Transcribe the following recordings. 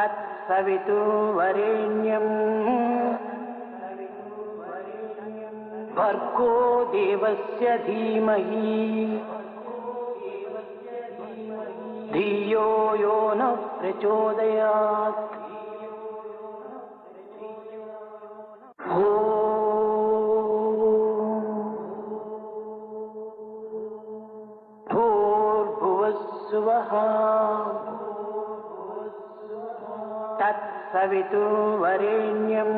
तत्सवितुर्वरेण्यम् भर्गो देवस्य धीमहि धियो यो नः प्रचोदयात्। भूर्भुवस्सुवः तत्सवितुर्वरेण्यम्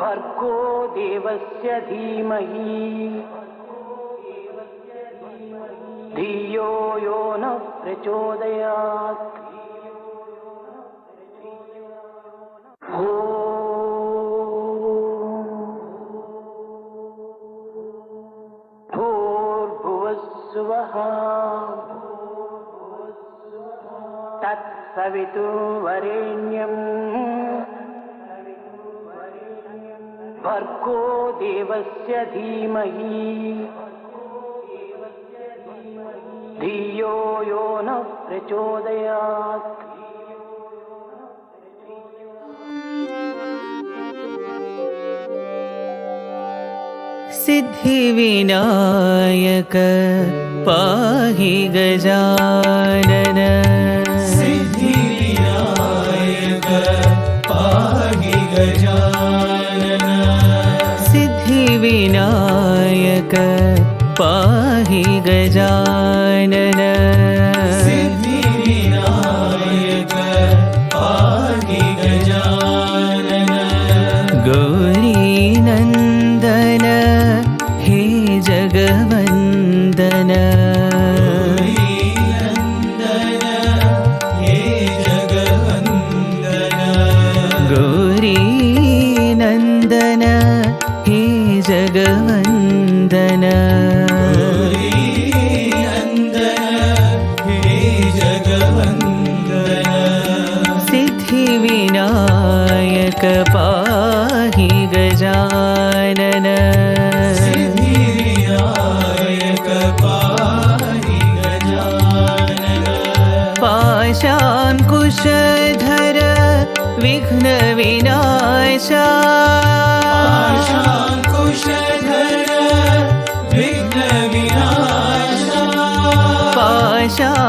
भर्गो देवस्य धीमहि धियो यो नः प्रचोदयात्। भूर्भुवस्सुवः तत्सवितुर्वरेण्यम् भर्गो देवस्य धीमहि धियो यो नः प्रचोदयात्। सिद्धिविनायक पाहि गजानन सिद्धिविनायक पाहि गजानन सिद्धिविनायक पाहि गजानन सिद्धिविनायक पाहि गजानन गौरीनन्दन हे जगवन्दन गौरीनन्दन हे जगवन्दन गौरीनन्दन हे जगवन्दन सिद्धिविनायक पाहि गजानन सिद्धिविनायक पाहि गजानन पाशाङ्कुशधर विघ्न विनाशा पाशाङ्कुशधर विघ्न विनाशा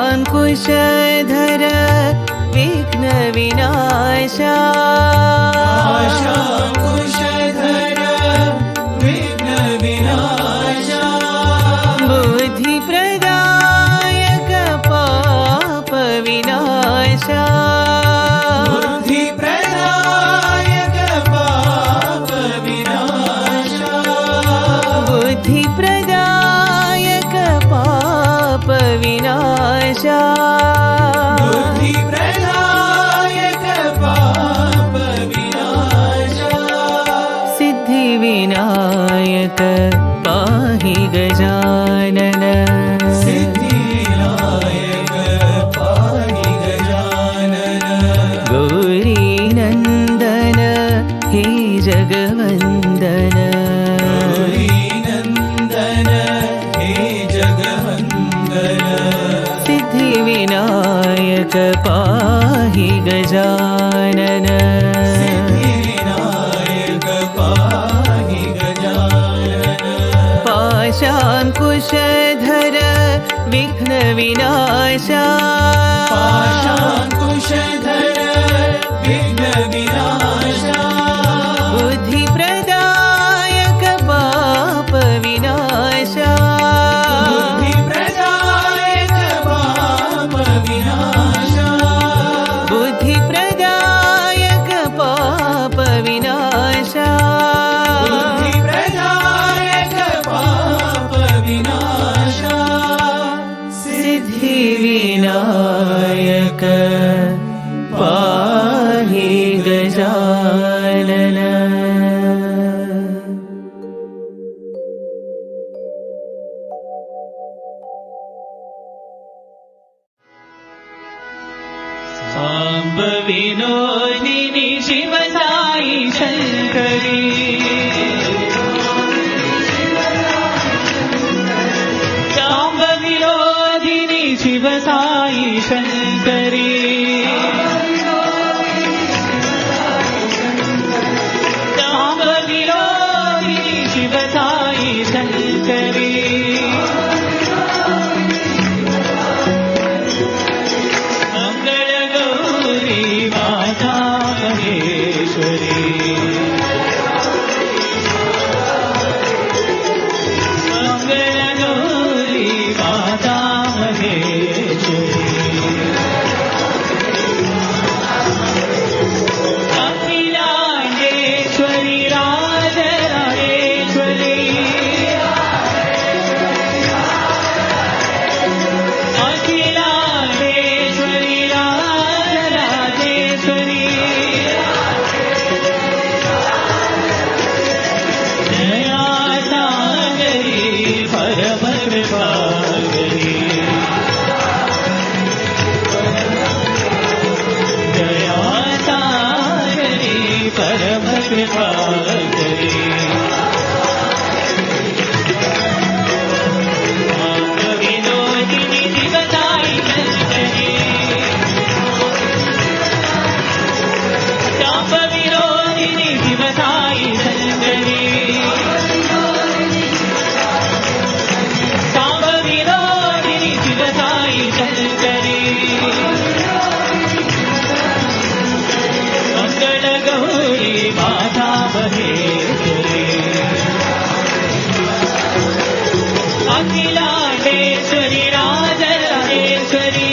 पाशाङ्कुशधर विघ्न विनाशा पाशाङ्कुशधर विघ्न विनाशा बुद्धिप्रदायक पाप विनाशा बुद्धिप्रदायक पाप विनाशा बुद्धिप्रदायक पाप विनाशा बुद्धिप्रदायक पाप विनाशा सिद्धिविनायक पाहि गजानन सिद्धिविनायक पाहि गजानन गौरीनन्दन हे जगवन्दन गौरीनन्दन हे जगवन्दन सिद्धिविनायक पाहि गजानन सिद्धिविनायक पाहि गजानन पाशाङ्कुशधर विघ्न विनाशा पाशाङ्कुशधर विघ्न विनाशा बुद्धिप्रदायक पाप विनाशा बुद्धिप्रदायक पाप विनाशा बुद्धिप्रदायक पाप विनाशा बुद्धिप्रदायक पाप विनाशा सिद्धिविनायक पाहि गजानन साम्ब विनोदिनी शिव साई शङ्करी साम्ब विनोदिनी शिव साई शङ्करी महेश्वरी अखिलांडेश्वरी राजराजेश्वरी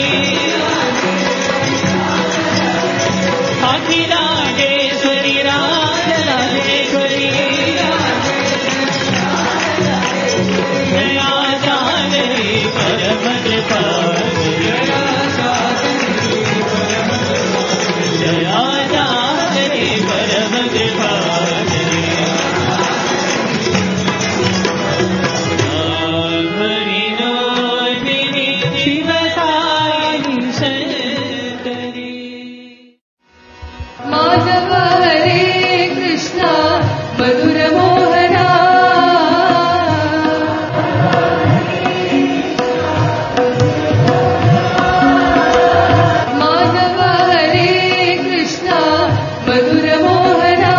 अखिलांडेश्वरी राजराजेश्वरी दया जानवी परम कृपाकरी दया जानवी परम कृपाकरी हरिनोदिनी शिवसायिनी शंकरी माधव हरे कृष्ण मधुर मोहना माधव हरे कृष्ण मधुर मोहना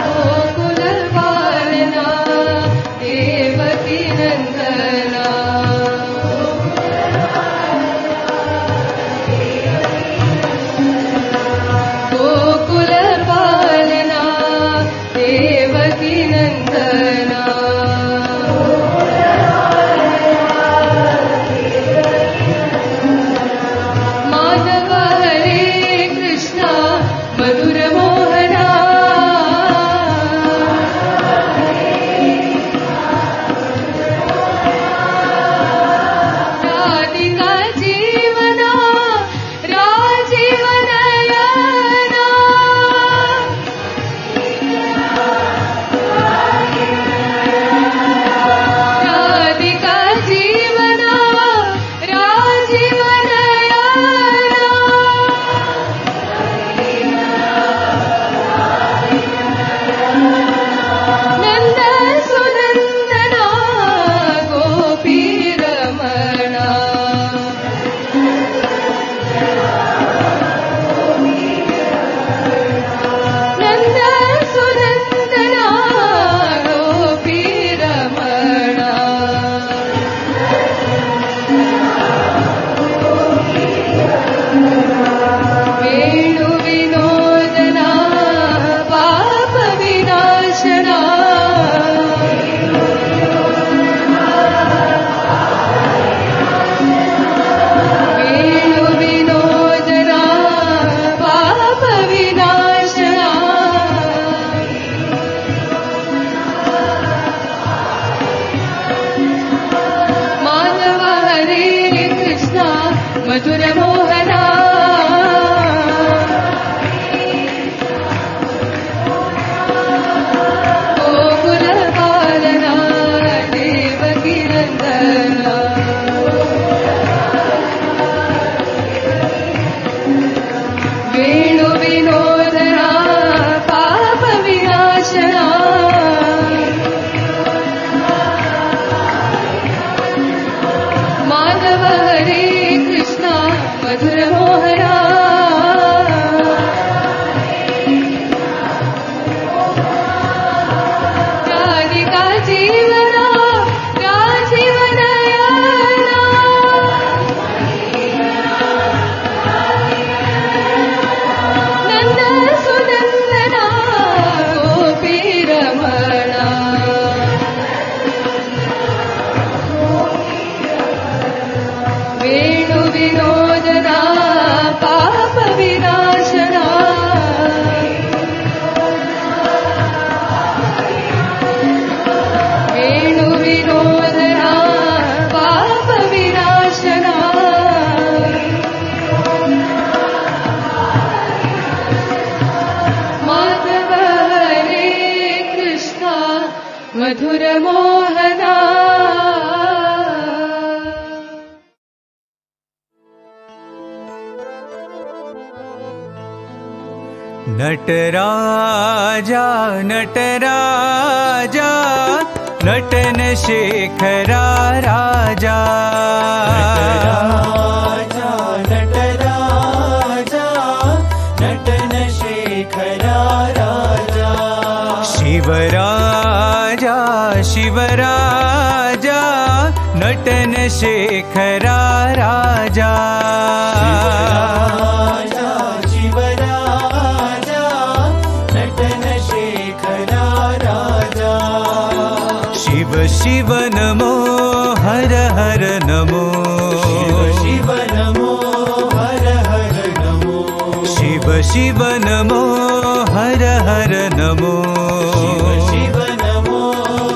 गोकुल बालना देवकी नंदना गोकुल पालना देवकी नंदना माधव हरे कृष्ण मधुर मोहना राधिका जीवना राजीवनयना राधिका जीवना राजीवनयना नंद सुनंदना गोपी रमणा नंद सुनंदना गोपी रमणा वेणु विनोदना पाप विनाशना वेणु विनोदना पाप विनाशना माधव हरे कृष्ण मधुर मोहना गोकुल पालना देवकी नंदना वेणु विनोदना पाप विनाशना माधव हरे कृष्ण मधुर मोहना राधिका जीवना राजीवनयना नंद सुनंदना गोपी रमणा वेणु विनोदना पाप विनाशना वेणु विनोदना पाप विनाशना माधव हरे कृष्ण मधुर मोहना नटराजा नटराजा नटन शेखरा राजा नटराजा नटन शेखरा राजा शिवराजा शिवराजा नट नटन शेखरा राजा शिवराजा नटन शेखरा राजा शिव शिव नमो हर हर नमो शिव नमो हर हर नमो शिव शिव नमो हर हर नमो शिव नमो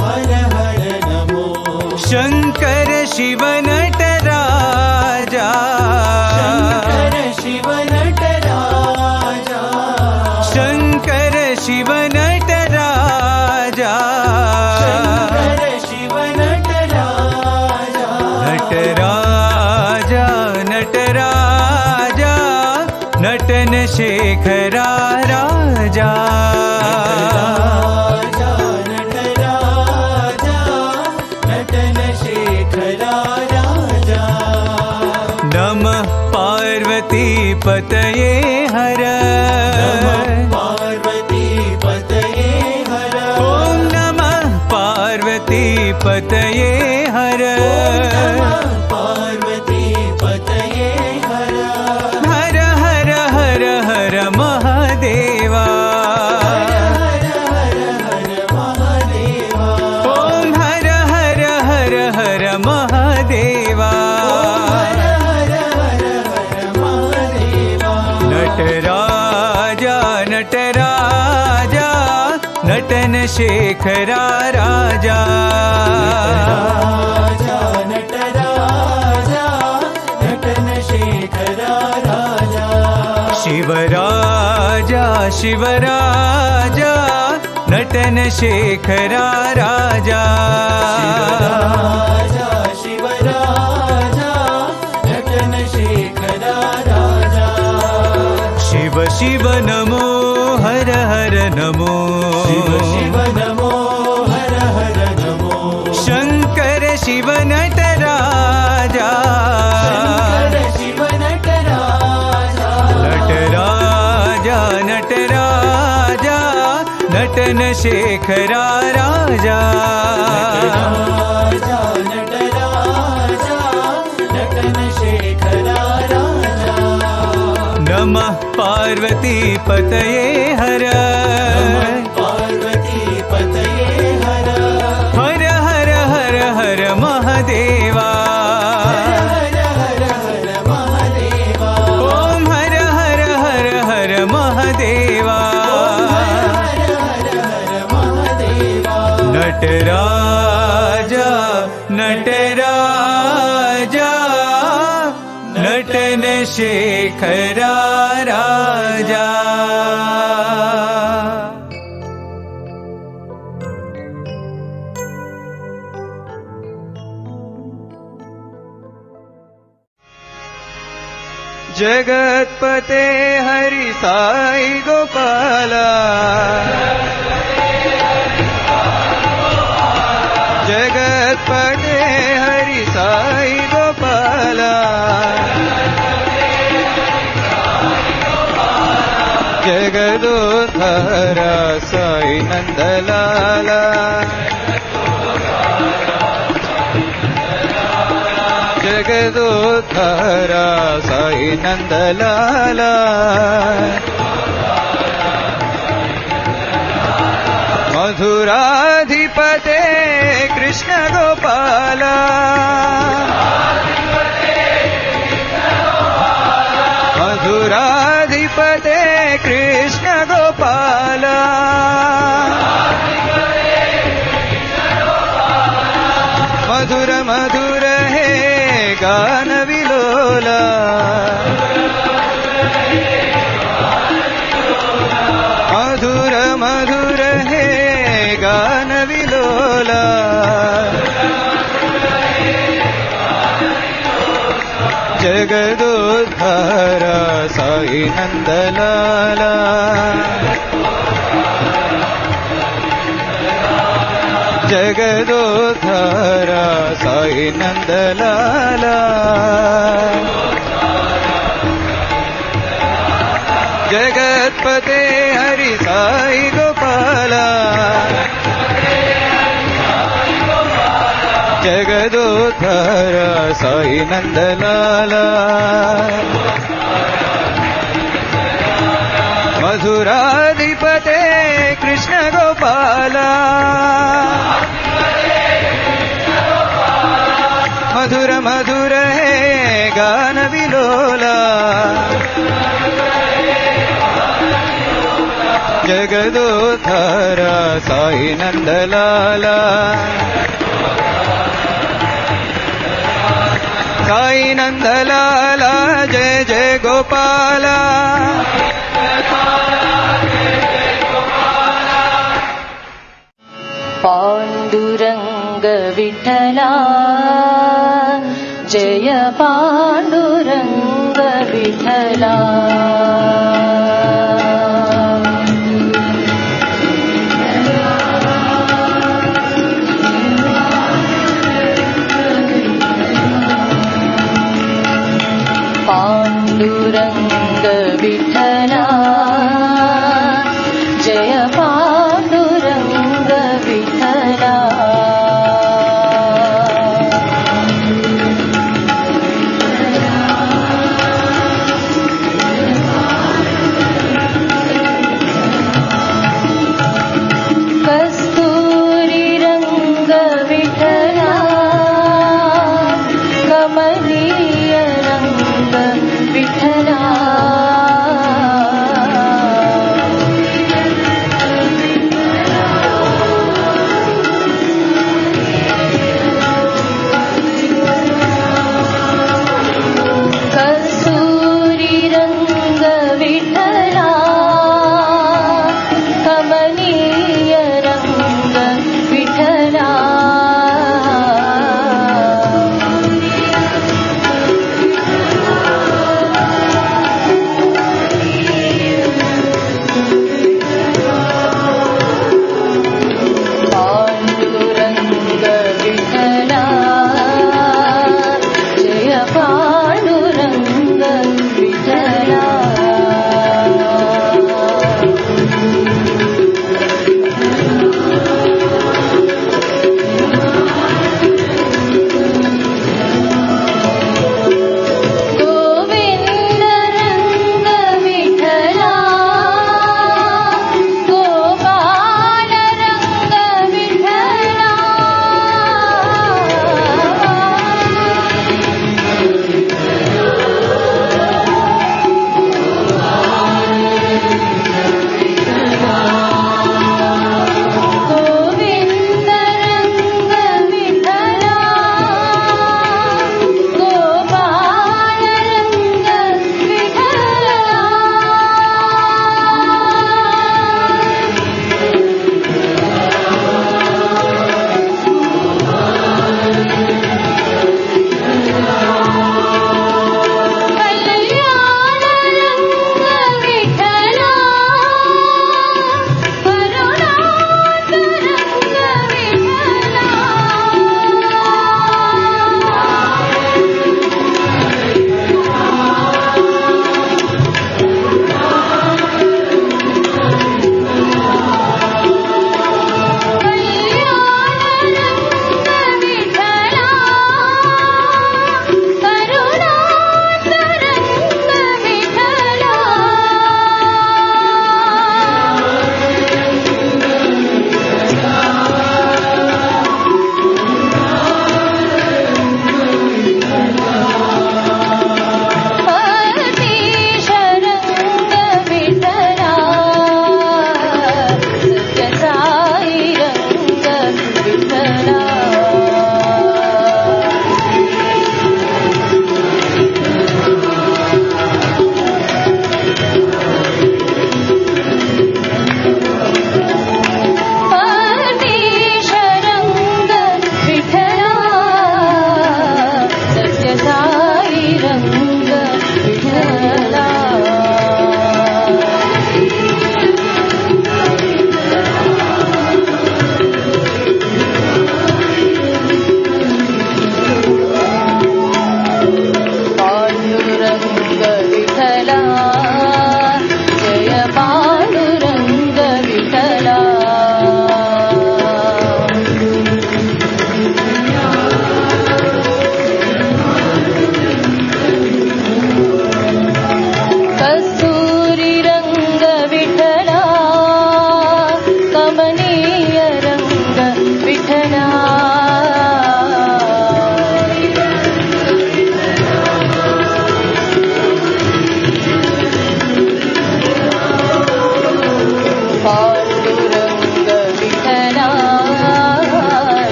हर हर नमो शंकर शिव नटराजा शंकर शिव नटराजा शंकर शिव नटराजा शंकर शिव नटराजा नटराजा नटराजा नटन शेखरा राजा राजा नटराजा नटन शेखरा राजा नमः पार्वती पतये हर पार्वती पतये हर ॐ नमः पार्वती पतये हर पार्वती पतये हर हर हर हर हर महादेवा हर हर हर महादेवा ॐ हर हर हर हर महादेवा हर हर हर हर महादेवा नटराजा नटराजा नटन शेखरा राजा राजा नटराजा नटन शेखरा राजा शिवराजा शिवराजा नटन शेखरा राजा राजा शिवराजा नटन शेखरा राजा शिव शिव नमो हर हर नमो शिव शिव नमो हर हर नमो शंकर शिव नटराजा शंकर शिव नटराजा नटराजा नटराजा नटन शेखरा राजा राजा नटराजा नटन शेखरा राजा नमः पार्वती पतये हर पार्वती पतये हर हर हर हर हर महादेवा हर हर हर महादेवा ॐ हर हर हर हर महादेवा हर हर हर महादेवा नटराजा नटराजा नटन शेखरा राजा जगतपते हरि साई गोपाला जगतपते हरि साई गोपाला जगदोद्धारा साई नंदलाला जगदोद्धारा साई नंदलाला मधुराधिपते कृष्ण गोपाला मधुराधिपते कृष्ण गोपाला मधुर मधुर हे गान विलोला मधुर मधुर हे गान विलोला जगदोद्धारा साई नंदलाला जगदोद्धारा साई नंदलाला जगतपते हरि साई गोपाला जगदोद्धार साई नंदलाला मधुराधिपते कृष्ण गोपाला मधुर मधुर है गान विलोला जगदोद्धार साई नंदलाला साई नंदलाला जय जय गोपाला पांडुरंग विठला जय पांडुरंग विठला पांडुरंग विठला जय पांडुरंग विठला कस्तूरी रंग विठला कमलीय रंग विठला कस्तूरी रंग विठला कमलीय रंग विठला पांडुरंग विठला जय पांडुरंग विठला गोविंद रंग विठला गोपाल रंग विठला गोविंद रंग विठला गोपाल रंग विठला कल्याण रंग विठला करुणात रंग विठला कल्याण रंग विठला करुणात रंग विठला अतिश रंग विठला सत्य साई रंग विठला अतिश रंग विठला सत्य साई रंग विठला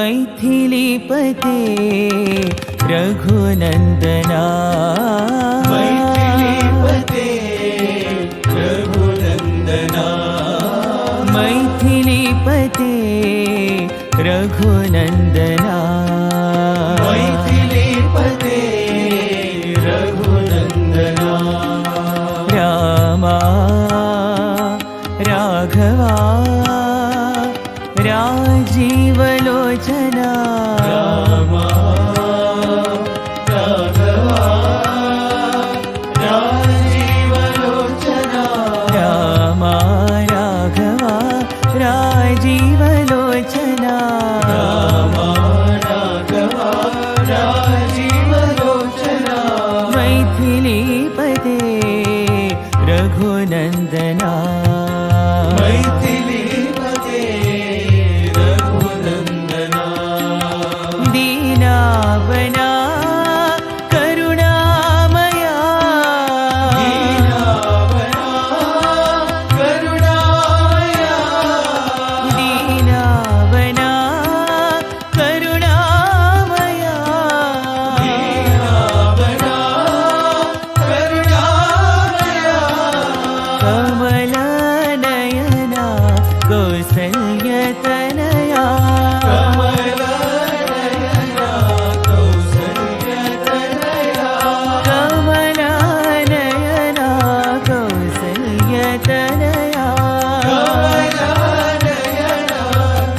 मैथिलीपते रघुनन्दना मैथिलीपते रघुनन्दना मैथिलीपते रघुनन्दना मैथिलीपते रघुनन्दना रामा राघवा राजीवलोचना रामा राघवा राजीवलोचना रामा राघवा राजीवलोचना रामा राघवा राजीवलोचना मैथिलीपते रघुनन्दना मैथिलीपते रघुनन्दना दीनावना करुणामया दीनावना करुणामया दीनावना करुणामया दीनावना करुणामया कमलनयना कौसल्यतनया कमलनयना कौसल्यतनया कमलनयना कौसल्यतनया कमलनयना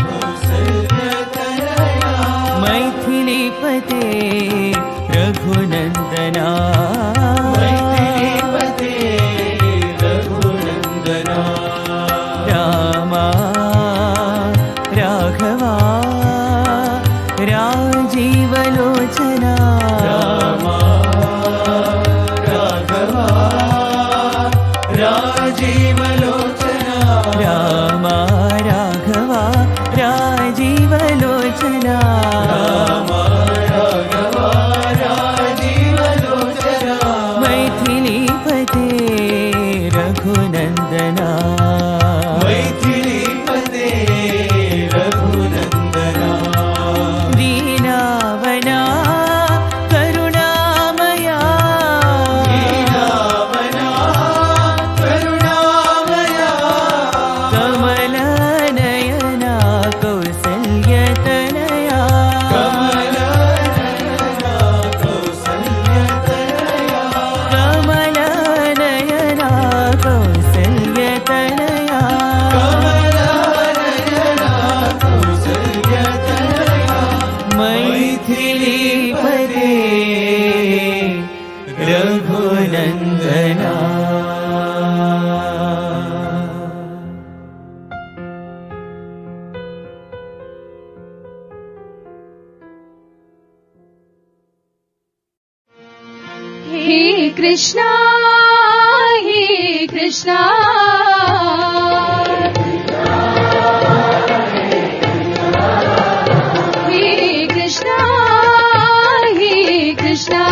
कौसल्यतनया मैथिलीपते रघुनन्दना मैथिलीपते रघुनन्दना रामा राघवा राजीवलोचना रामा राघवा राजीवलोचना रामा राघवा राजीवलोचना रामा राघवा राजीवलोचना मैथिलीपते रघुनन्दना मैथिलीपते रघुनन्दना दीनावना करुणामया दीनावना करुणामया कमलनयना कौसल्यतनया कमलनयना कौसल्यतनया कमलनयना कौसल्यतनया कमलनयना कौसल्यतनया मैथिलीपते रघुनन्दना हे कृष्णा हे कृष्णा हे कृष्णा हे कृष्णा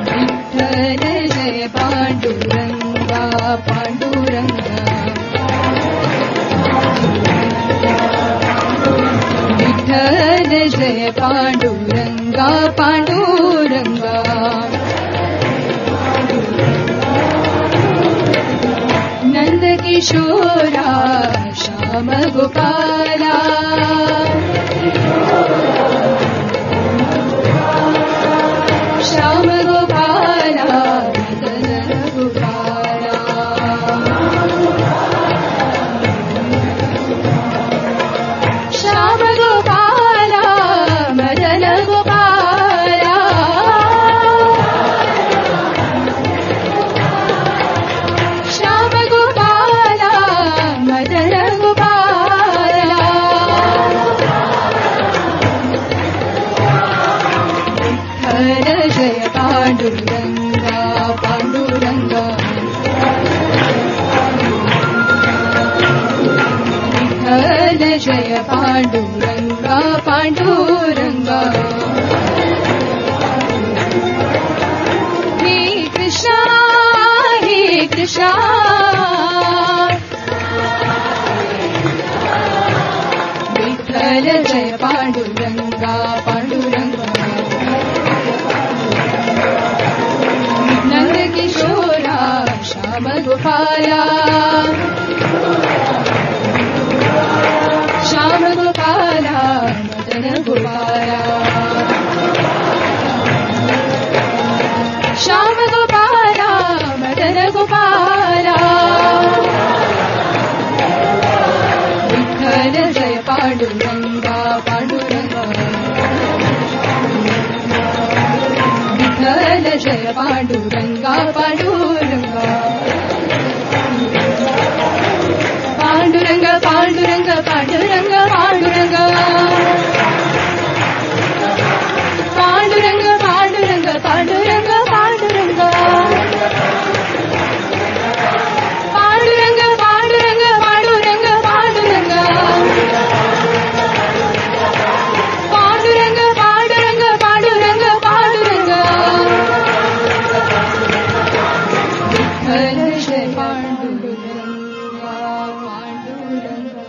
विठ्ठल जय पांडुरंगा पांडुरंगा विठ्ठल जय पांडुरंगा पांडुरंगा नंद किशोरा श्याम गोपाला श्याम गोपाला मदन गोपाला श्याम गोपाला मदन गोपाला श्याम गोपाला मदन गोपाला विठ्ठल जय पांडुरंगा पांडुरंगा विठ्ठल जय पांडुरंगा पांडुरंगा हे कृष्णा विठ्ठल जय पांडुरंगा पांडुरंगा नंद किशोरा श्याम गोपाला श्याम गोपाला मदन गोपाला श्याम गोपाला मदन गोपाला विठ्ठल जय पांडुरंगा पांडुरंगा विठ्ठल जय पांडुरंगा पांडुरंगा पांडुरंग पांडुरंग पांडुरंग पांडुरंग पांडुरंग पांडुरंग पांडुरंग पांडुरंग पांडुरंग पांडुरंग पांडुरंग पांडुरंग पांडुरंग पांडुरंग पांडुरंग पांडुरंग विठ्ठल जय पांडुरंगा पांडुरंगा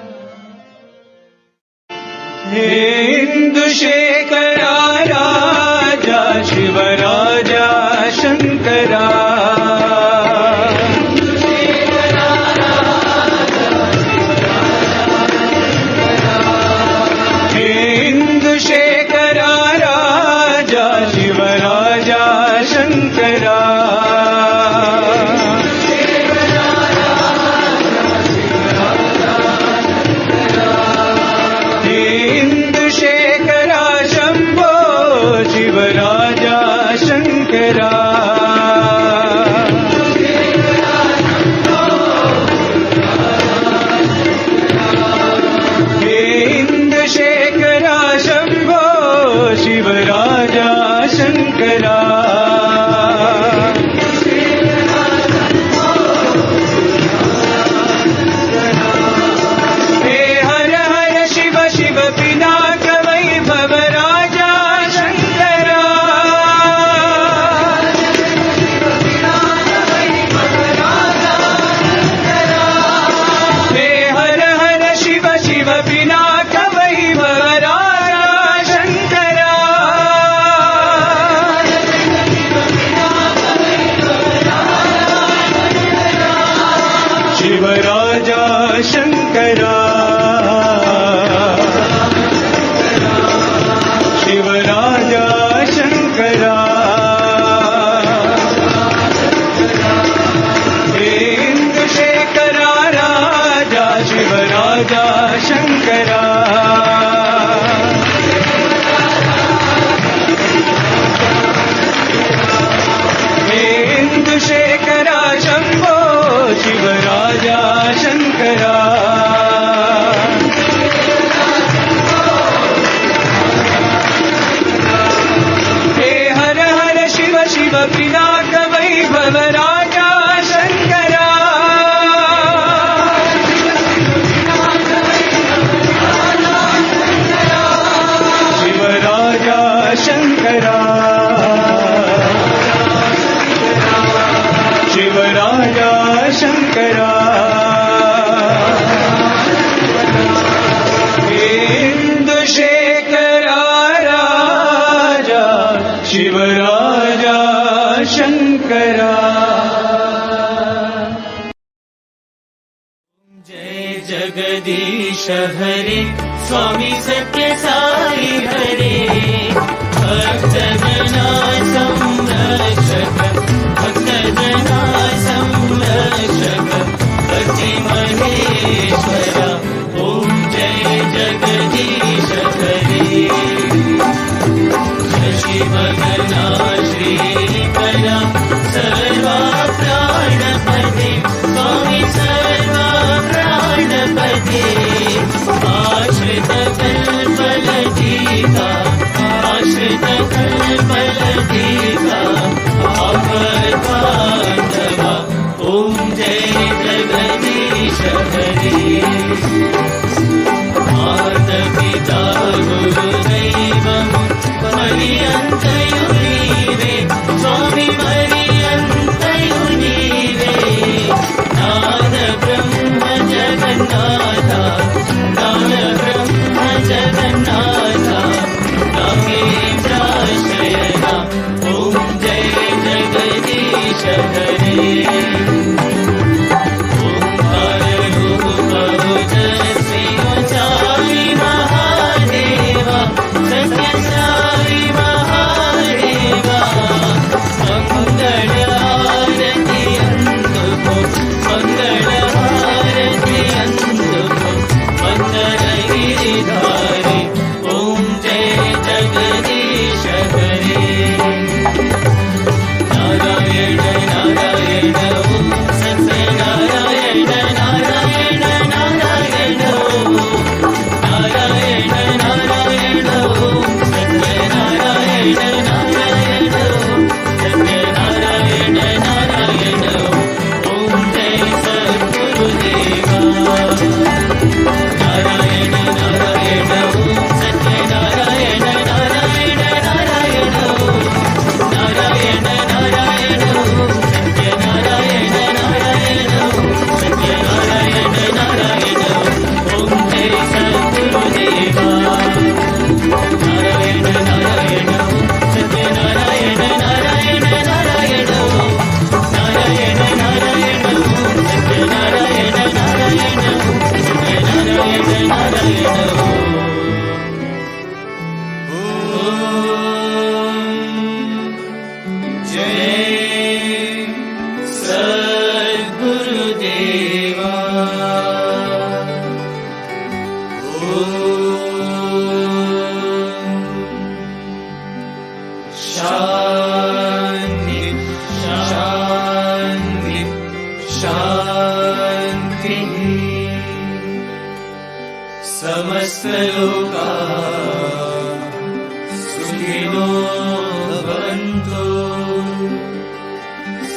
इंदुशेखरा राजा शिवराजा शंकरा इंदुशेखरा राजा शिवराजा शंकरा इंदुशेखरा शंभो शिवराजा शंकरा इंदुशेखरा शंभो शिवराजा शंकरा हे हर हर शिव शिव पिनाक वैभव राजा शंकरा हे हर हर शिव शिव पिनाक वैभव राजा शंकरा शिवराजा शंकरा शिवराजा शंकरा इंदुशेखरा राजा शिवराजा शंकरा इंदुशेखरा शंभो शिवराजा शंकरा हे हर हर शिव शिव पिनाक वैभव राजा शंकरा शिवराजा शंकरा शिवराजा शंकरा इंदुशेखरा राजा शिवराजा शंकरा जय जगदीश हरे स्वामी सत्य साई हरे भक्तजना संरक्षक भक्तजना संरक्षक भक्ति महेश्वरा ओम जय जगदीश हरे शशिवदना श्रीकरा सर्वा प्राणपते स्वामी सर्वा प्राणपते आश्रित कल्पलतिका आश्रित कल्पलतिका आपद्बान्धवा ओम जय जगदीश हरे समस्तलोका सुखिनो भवन्तु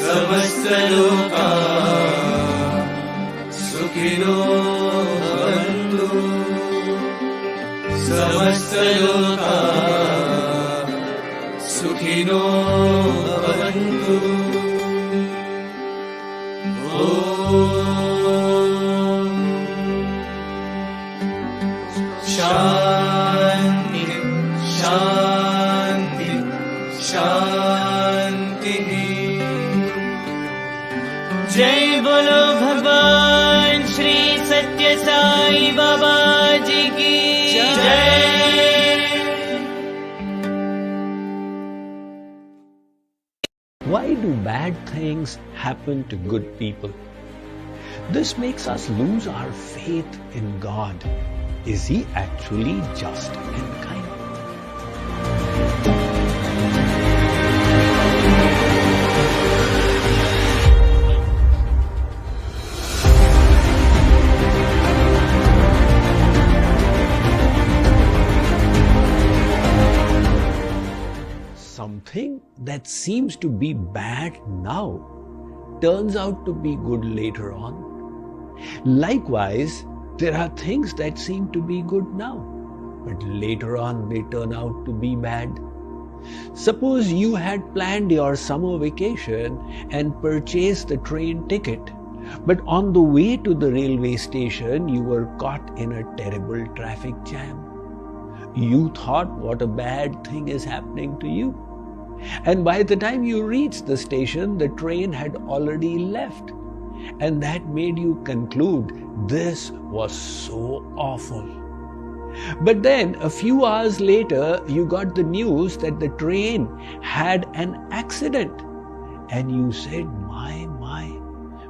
समस्तलोका सुखिनो भवन्तु समस्तलोका सुखिनो भवन्तु शांति शांति शांति। जय बोलो भगवान श्री सत्य साई बाबा जी की जय। Why do bad things happen to good people? This makes us lose our faith in God. Is He actually just and kind? Something that seems to be bad now turns out to be good later on. Likewise, there are things that seem to be good now, but later on they turn out to be bad. Suppose you had planned your summer vacation and purchased the train ticket, but on the way to the railway station you were caught in a terrible traffic jam. You thought what a bad thing is happening to you. And by the time you reached the station, the train had already left. And that made you conclude this was so awful. But then a few hours later, you got the news that the train had an accident. And you said,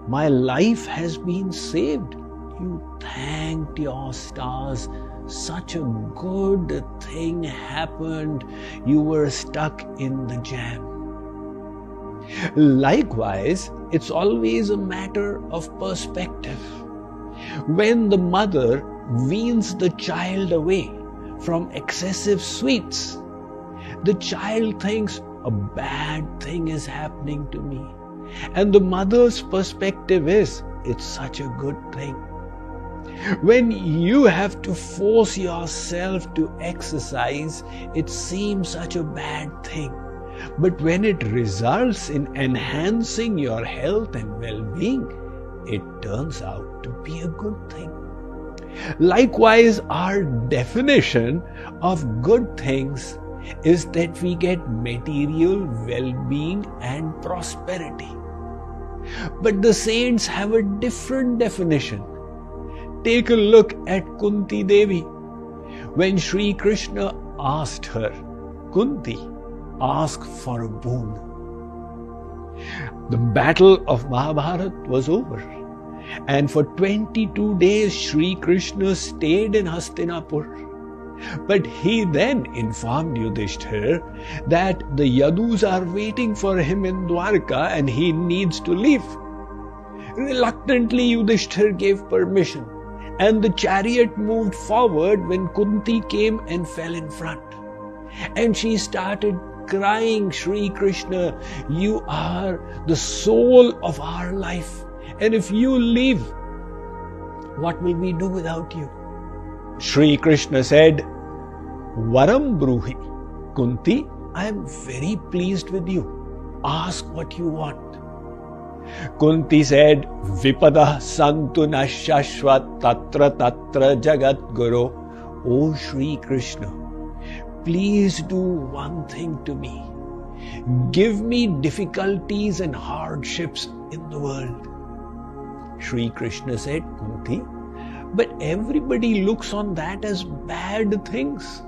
my life has been saved. You thanked your stars. Such a good thing happened. You were stuck in the jam. Likewise, it's always a matter of perspective. When the mother weans the child away from excessive sweets, the child thinks a bad thing is happening to me. And the mother's perspective is, it's such a good thing. When you have to force yourself to exercise, it seems such a bad thing. But when it results in enhancing your health and well-being, it turns out to be a good thing. Likewise, our definition of good things is that we get material well-being and prosperity. But the saints have a different definition. Take a look at Kunti Devi. When Sri Krishna asked her, Kunti, ask for a boon. The battle of Mahabharata was over. And for 22 days, Sri Krishna stayed in Hastinapur. But he then informed Yudhishthir that the Yadus are waiting for him in Dwarka and he needs to leave. Reluctantly, Yudhishthir gave permission. And the chariot moved forward when Kunti came and fell in front. And she started crying, Sri Krishna, you are the soul of our life. And if you leave, what will we do without you? Sri Krishna said, Varam Bruhi, Kunti, I am very pleased with you. Ask what you want. Kunti said, Vipada santu nashashvat tatra tatra jagat guru. O Sri Krishna, please do one thing to me. Give me difficulties and hardships in the world. Sri Krishna said, Kunti, But everybody looks on that as bad things.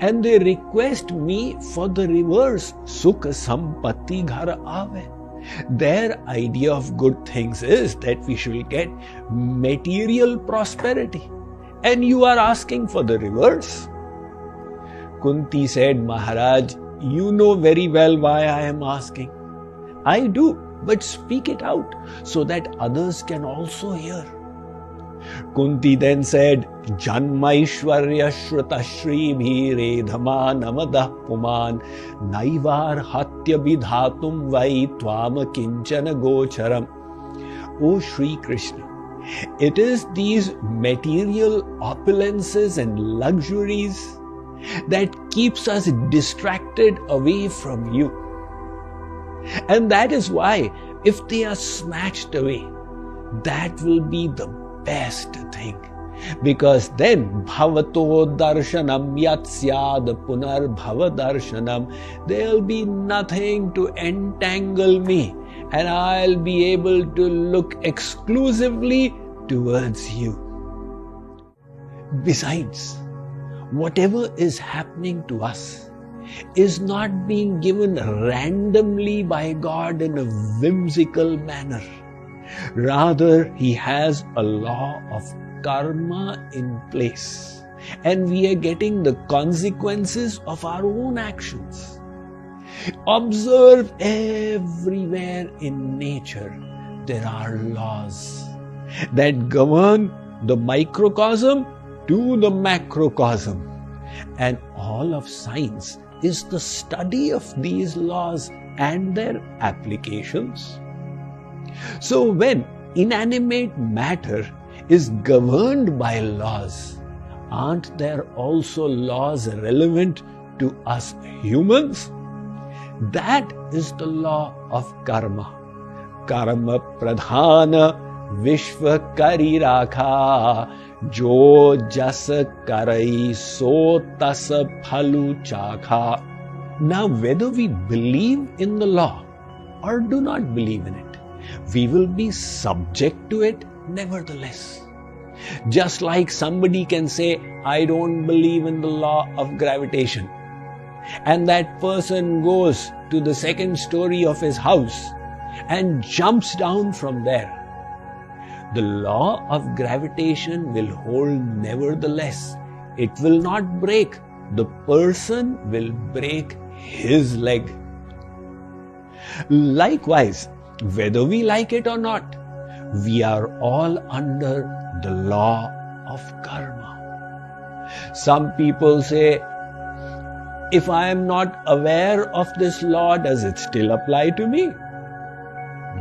And they request me for the reverse. Sukha sampatti ghar aave. Their idea of good things is that we should get material prosperity. And you are asking for the reverse. Kunti said, Maharaj, you know very well why I am asking. I do, but speak it out so that others can also hear. Kunti then said, Janmaishwarya Shruta Shri Bhire Dhama Puman Naivar Hatya Vidhatum Vai Twama Kinchana Gocharam. O Shri Krishna, it is these material opulences and luxuries that keeps us distracted away from you. And that is why, if they are snatched away, that will be the best thing. Because then, bhavato darshanam yatsyad punar bhava darshanam, there will be nothing to entangle me, and I'll be able to look exclusively towards you. Besides, whatever is happening to us is not being given randomly by God in a whimsical manner. Rather, He has a law of karma in place, and we are getting the consequences of our own actions. Observe everywhere in nature there are laws that govern the microcosm to the macrocosm, and all of science is the study of these laws and their applications. So when inanimate matter is governed by laws, aren't there also laws relevant to us humans? That is the law of karma. Karma pradhana vishva kari rakha, jo jas karai so tas phalu chakha. Now, whether we believe in the law or do not believe in it, we will be subject to it nevertheless. Just like somebody can say, I don't believe in the law of gravitation, and that person goes to the second story of his house and jumps down from there. The law of gravitation will hold nevertheless. It will not break. The person will break his leg. Likewise, whether we like it or not, we are all under the law of karma. Some people say, if I am not aware of this law, does it still apply to me?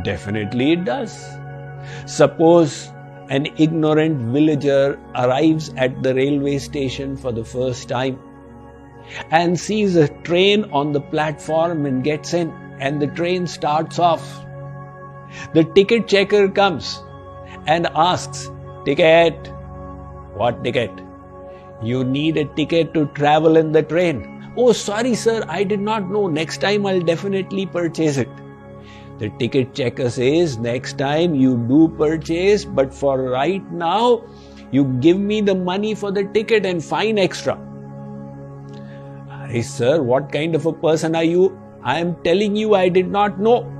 Definitely it does. Suppose an ignorant villager arrives at the railway station for the first time and sees a train on the platform and gets in, and the train starts off. The ticket checker comes and asks, ticket? What ticket? You need a ticket to travel in the train. Oh, sorry sir, I did not know. Next time I'll definitely purchase it. The ticket checker says, next time you do purchase, but for right now, you give me the money for the ticket and fine extra. Hey sir, what kind of a person are you? I am telling you I did not know.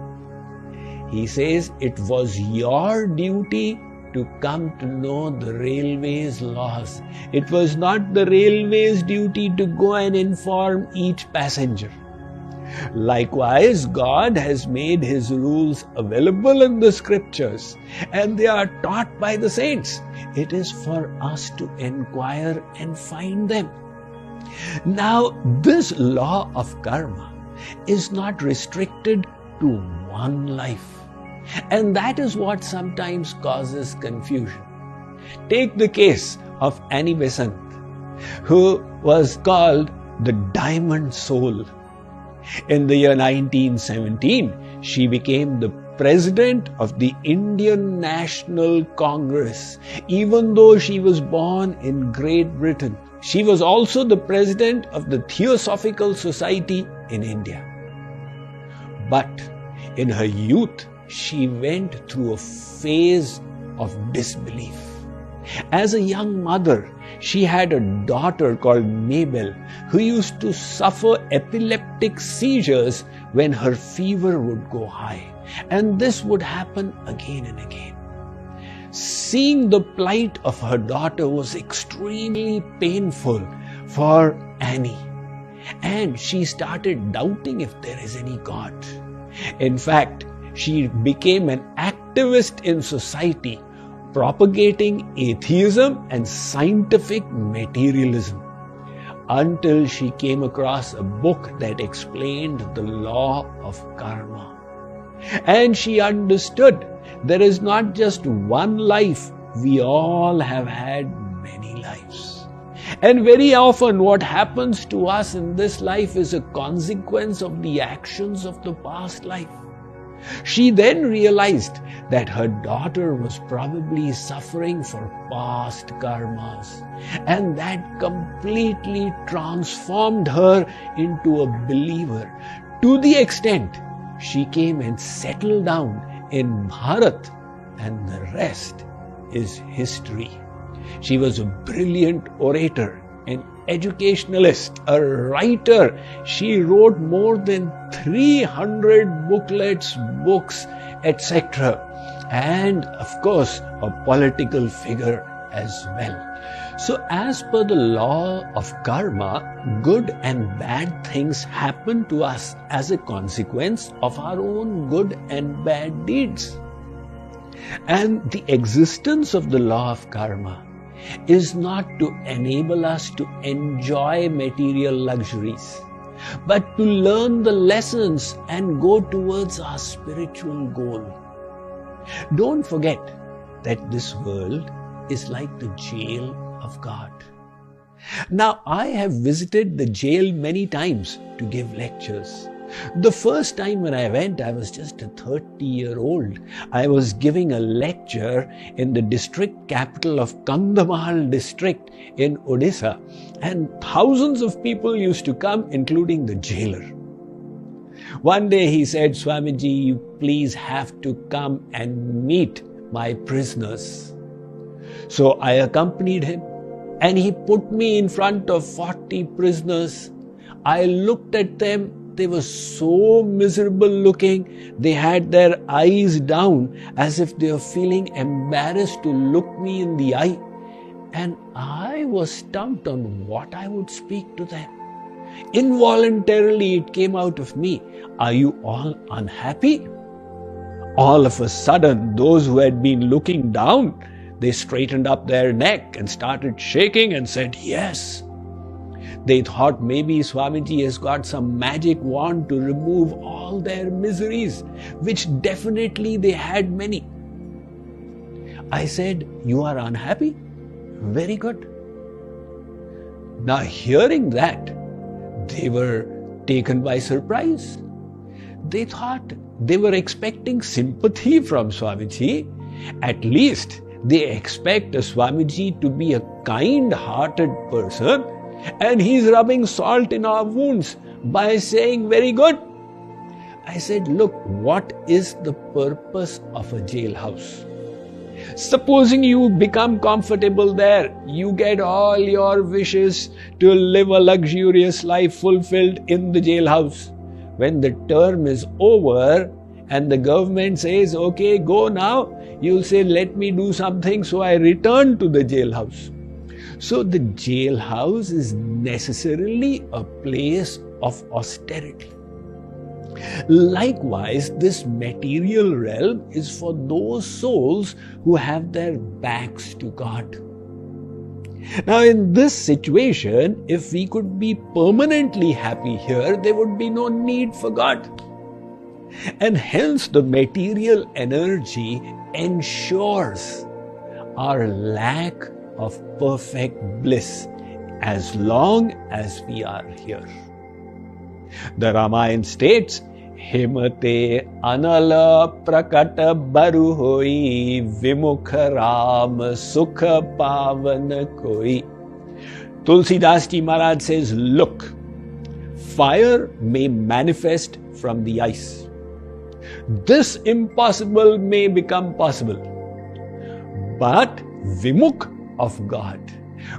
He says, it was your duty to come to know the railway's laws. It was not the railway's duty to go and inform each passenger. Likewise, God has made His rules available in the scriptures, and they are taught by the saints. It is for us to inquire and find them. Now, this law of karma is not restricted to one life. And that is what sometimes causes confusion. Take the case of Annie Besant, who was called the Diamond Soul. In the year 1917, she became the President of the Indian National Congress. Even though she was born in Great Britain, she was also the President of the Theosophical Society in India. But in her youth, she went through a phase of disbelief. As a young mother, she had a daughter called Mabel who used to suffer epileptic seizures when her fever would go high. And this would happen again and again. Seeing the plight of her daughter was extremely painful for Annie. And she started doubting if there is any God. In fact, she became an activist in society, propagating atheism and scientific materialism, until she came across a book that explained the law of karma. And she understood there is not just one life, we all have had many lives. And very often what happens to us in this life is a consequence of the actions of the past life. She then realized that her daughter was probably suffering for past karmas, and that completely transformed her into a believer, to the extent she came and settled down in Bharat, and the rest is history. She was a brilliant orator, an educationalist, a writer. She wrote more than 300 booklets, books, etc. And of course, a political figure as well. So as per the law of karma, good and bad things happen to us as a consequence of our own good and bad deeds. And the existence of the law of karma is not to enable us to enjoy material luxuries, but to learn the lessons and go towards our spiritual goal. Don't forget that this world is like the jail of God. Now, I have visited the jail many times to give lectures. The first time when I went, I was just a 30-year-old. I was giving a lecture in the district capital of Kandhamal district in Odisha, and thousands of people used to come, including the jailer. One day he said, "Swamiji, you please have to come and meet my prisoners." So I accompanied him, and he put me in front of 40 prisoners. I looked at them. They were so miserable looking. They had their eyes down as if they were feeling embarrassed to look me in the eye. And I was stumped on what I would speak to them. Involuntarily it came out of me, "Are you all unhappy?" All of a sudden, those who had been looking down, they straightened up their neck and started shaking and said, "Yes." They thought maybe Swamiji has got some magic wand to remove all their miseries, which definitely they had many. I said, "You are unhappy? Very good." Now, hearing that, they were taken by surprise. They thought they were expecting sympathy from Swamiji. At least they expect a Swamiji to be a kind-hearted person, and he's rubbing salt in our wounds by saying, "Very good." I said, "Look, what is the purpose of a jailhouse? Supposing you become comfortable there, you get all your wishes to live a luxurious life fulfilled in the jailhouse. When the term is over and the government says, 'Okay, go now,' you'll say, 'Let me do something,' so I return to the jailhouse." So the jailhouse is necessarily a place of austerity. Likewise, this material realm is for those souls who have their backs to God. Now, in this situation, if we could be permanently happy here, there would be no need for God. And hence the material energy ensures our lack of perfect bliss as long as we are here. The Ramayana states, "Himate anala prakata baru hoi, vimukha ram sukha pavan koi." Tulsidas Ji Maharaj says, "Look, fire may manifest from the ice. This impossible may become possible. But vimukh of God,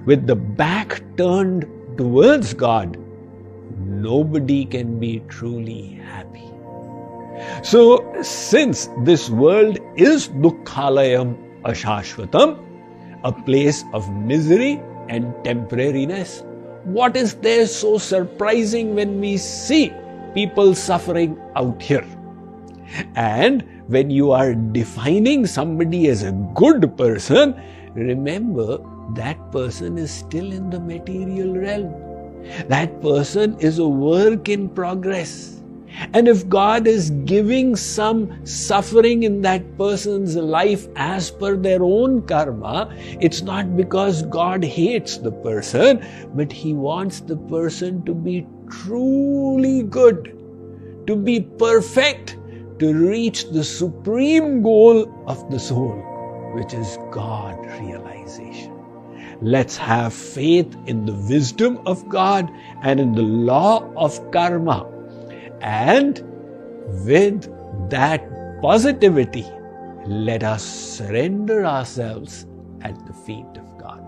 with the back turned towards God, nobody can be truly happy. So, since this world is dukkhalayam ashashvatam, a place of misery and temporariness, what is there so surprising when we see people suffering out here? And when you are defining somebody as a good person, remember that person is still in the material realm. That person is a work in progress. And if God is giving some suffering in that person's life as per their own karma, it's not because God hates the person, but He wants the person to be truly good, to be perfect, to reach the supreme goal of the soul, which is God realization. Let's have faith in the wisdom of God and in the law of karma. And with that positivity, let us surrender ourselves at the feet of God.